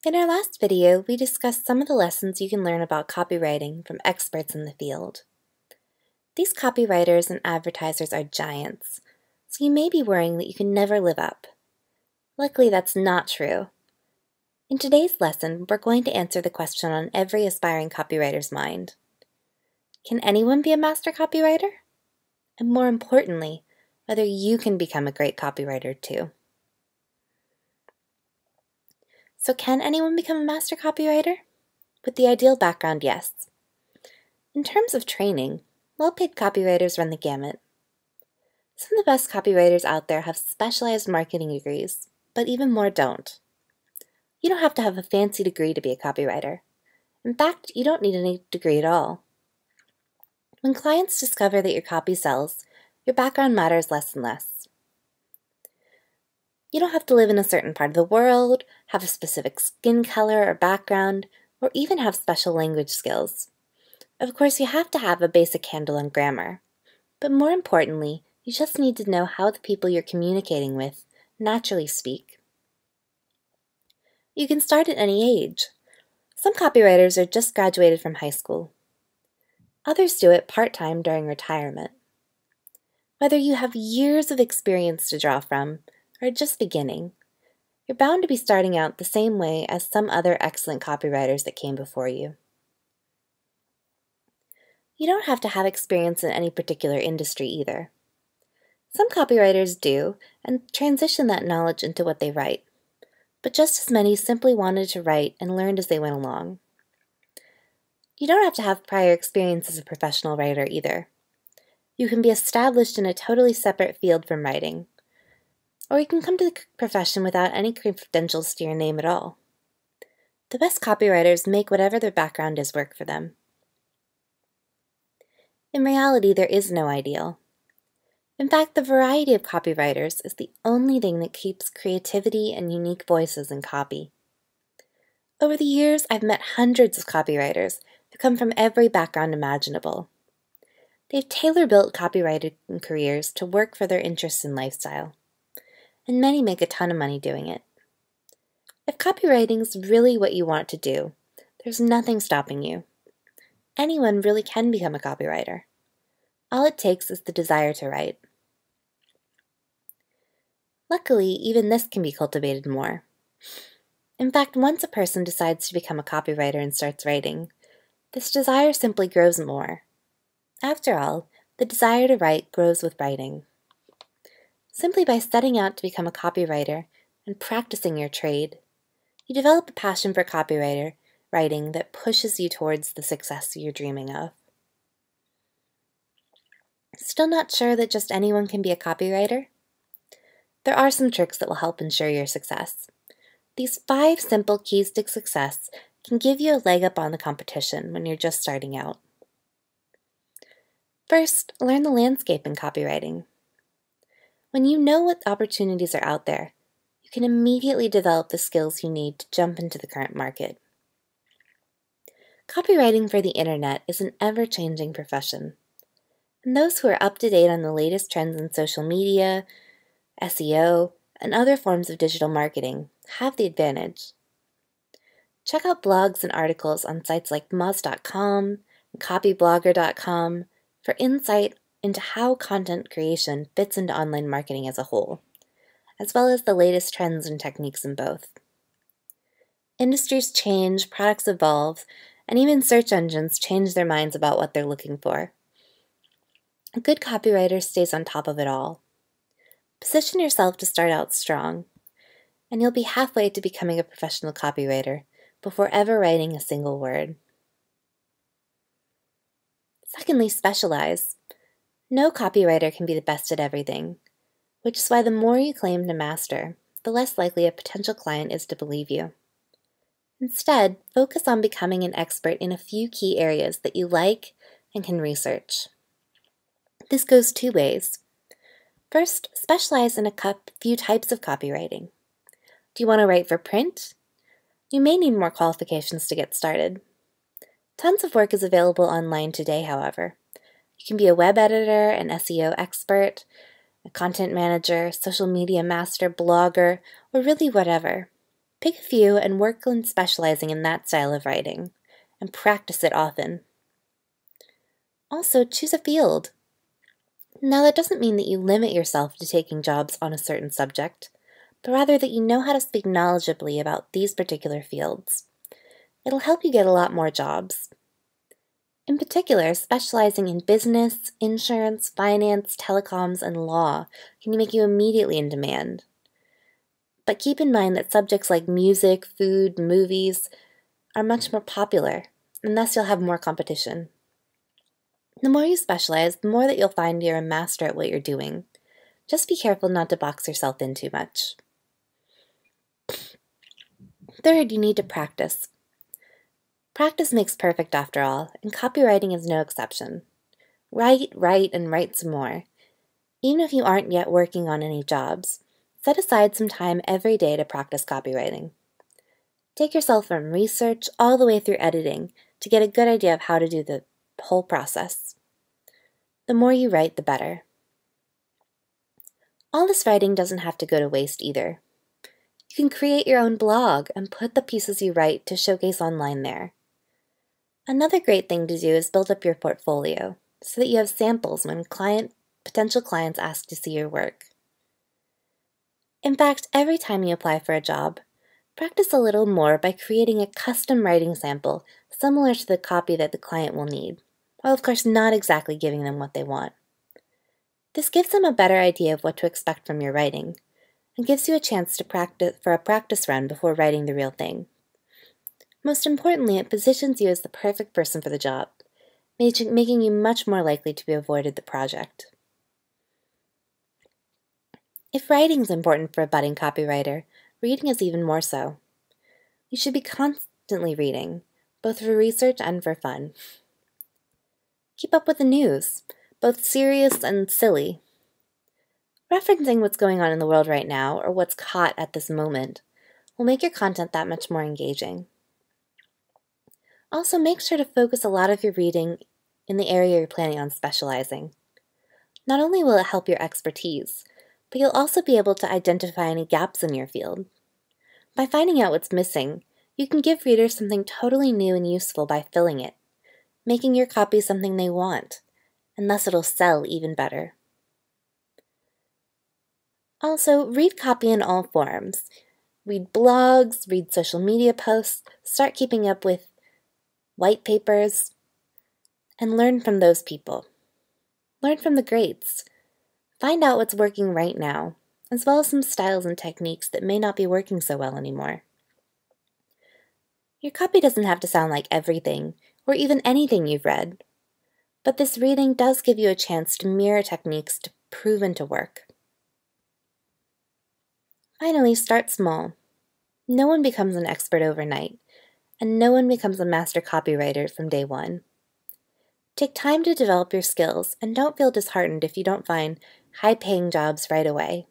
In our last video, we discussed some of the lessons you can learn about copywriting from experts in the field. These copywriters and advertisers are giants, so you may be worrying that you can never live up. Luckily, that's not true. In today's lesson, we're going to answer the question on every aspiring copywriter's mind. Can anyone be a master copywriter? And more importantly, whether you can become a great copywriter too. So can anyone become a master copywriter? With the ideal background, yes. In terms of training, well-paid copywriters run the gamut. Some of the best copywriters out there have specialized marketing degrees, but even more don't. You don't have to have a fancy degree to be a copywriter. In fact, you don't need any degree at all. When clients discover that your copy sells, your background matters less and less. You don't have to live in a certain part of the world, have a specific skin color or background, or even have special language skills. Of course, you have to have a basic handle on grammar. But more importantly, you just need to know how the people you're communicating with naturally speak. You can start at any age. Some copywriters are just graduated from high school. Others do it part-time during retirement. Whether you have years of experience to draw from, or just beginning, you're bound to be starting out the same way as some other excellent copywriters that came before you. You don't have to have experience in any particular industry either. Some copywriters do, and transition that knowledge into what they write, but just as many simply wanted to write and learned as they went along. You don't have to have prior experience as a professional writer either. You can be established in a totally separate field from writing, or you can come to the profession without any credentials to your name at all. The best copywriters make whatever their background is work for them. In reality, there is no ideal. In fact, the variety of copywriters is the only thing that keeps creativity and unique voices in copy. Over the years, I've met hundreds of copywriters who come from every background imaginable. They've tailor-built copywriting careers to work for their interests and lifestyle, and many make a ton of money doing it. If copywriting is really what you want to do, there's nothing stopping you. Anyone really can become a copywriter. All it takes is the desire to write. Luckily, even this can be cultivated more. In fact, once a person decides to become a copywriter and starts writing, this desire simply grows more. After all, the desire to write grows with writing. Simply by setting out to become a copywriter and practicing your trade, you develop a passion for writing that pushes you towards the success you're dreaming of. Still not sure that just anyone can be a copywriter? There are some tricks that will help ensure your success. These 5 simple keys to success can give you a leg up on the competition when you're just starting out. First, learn the landscape in copywriting. When you know what opportunities are out there, you can immediately develop the skills you need to jump into the current market. Copywriting for the internet is an ever-changing profession, and those who are up to date on the latest trends in social media, SEO, and other forms of digital marketing have the advantage. Check out blogs and articles on sites like moz.com and copyblogger.com for insight into how content creation fits into online marketing as a whole, as well as the latest trends and techniques in both. Industries change, products evolve, and even search engines change their minds about what they're looking for. A good copywriter stays on top of it all. Position yourself to start out strong, and you'll be halfway to becoming a professional copywriter before ever writing a single word. Secondly, specialize. No copywriter can be the best at everything, which is why the more you claim to master, the less likely a potential client is to believe you. Instead, focus on becoming an expert in a few key areas that you like and can research. This goes 2 ways. First, specialize in a few types of copywriting. Do you want to write for print? You may need more qualifications to get started. Tons of work is available online today, however. You can be a web editor, an SEO expert, a content manager, social media master, blogger, or really whatever. Pick a few and work on specializing in that style of writing, and practice it often. Also, choose a field. Now, that doesn't mean that you limit yourself to taking jobs on a certain subject, but rather that you know how to speak knowledgeably about these particular fields. It'll help you get a lot more jobs. In particular, specializing in business, insurance, finance, telecoms, and law can make you immediately in demand. But keep in mind that subjects like music, food, movies are much more popular, and thus you'll have more competition. The more you specialize, the more that you'll find you're a master at what you're doing. Just be careful not to box yourself in too much. Third, you need to practice. Practice makes perfect after all, and copywriting is no exception. Write, and write some more. Even if you aren't yet working on any jobs, set aside some time every day to practice copywriting. Take yourself from research all the way through editing to get a good idea of how to do the whole process. The more you write, the better. All this writing doesn't have to go to waste either. You can create your own blog and put the pieces you write to showcase online there. Another great thing to do is build up your portfolio so that you have samples when potential clients ask to see your work. In fact, every time you apply for a job, practice a little more by creating a custom writing sample similar to the copy that the client will need, while of course not exactly giving them what they want. This gives them a better idea of what to expect from your writing, and gives you a chance to practice for a practice run before writing the real thing. Most importantly, it positions you as the perfect person for the job, making you much more likely to be awarded the project. If writing is important for a budding copywriter, reading is even more so. You should be constantly reading, both for research and for fun. Keep up with the news, both serious and silly. Referencing what's going on in the world right now, or what's hot at this moment, will make your content that much more engaging. Also, make sure to focus a lot of your reading in the area you're planning on specializing. Not only will it help your expertise, but you'll also be able to identify any gaps in your field. By finding out what's missing, you can give readers something totally new and useful by filling it, making your copy something they want, and thus it'll sell even better. Also, read copy in all forms. Read blogs, read social media posts, start keeping up with white papers, and learn from those people. Learn from the greats. Find out what's working right now, as well as some styles and techniques that may not be working so well anymore. Your copy doesn't have to sound like everything, or even anything you've read, but this reading does give you a chance to mirror techniques proven to work. Finally, start small. No one becomes an expert overnight, and no one becomes a master copywriter from day one. Take time to develop your skills, and don't feel disheartened if you don't find high-paying jobs right away.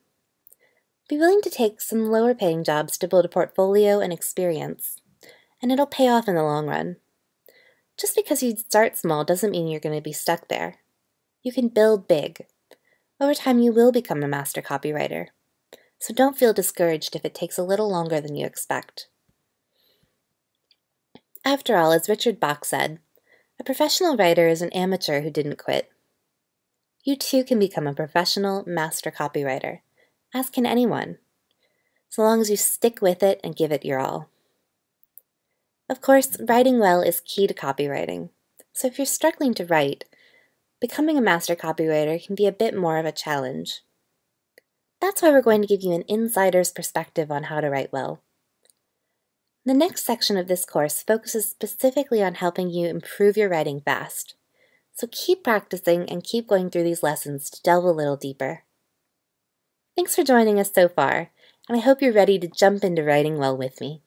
Be willing to take some lower-paying jobs to build a portfolio and experience, and it'll pay off in the long run. Just because you start small doesn't mean you're going to be stuck there. You can build big. Over time, you will become a master copywriter. So don't feel discouraged if it takes a little longer than you expect. After all, as Richard Bach said, a professional writer is an amateur who didn't quit. You too can become a professional master copywriter, as can anyone, so long as you stick with it and give it your all. Of course, writing well is key to copywriting, so if you're struggling to write, becoming a master copywriter can be a bit more of a challenge. That's why we're going to give you an insider's perspective on how to write well. The next section of this course focuses specifically on helping you improve your writing fast. So keep practicing and keep going through these lessons to delve a little deeper. Thanks for joining us so far, and I hope you're ready to jump into writing well with me.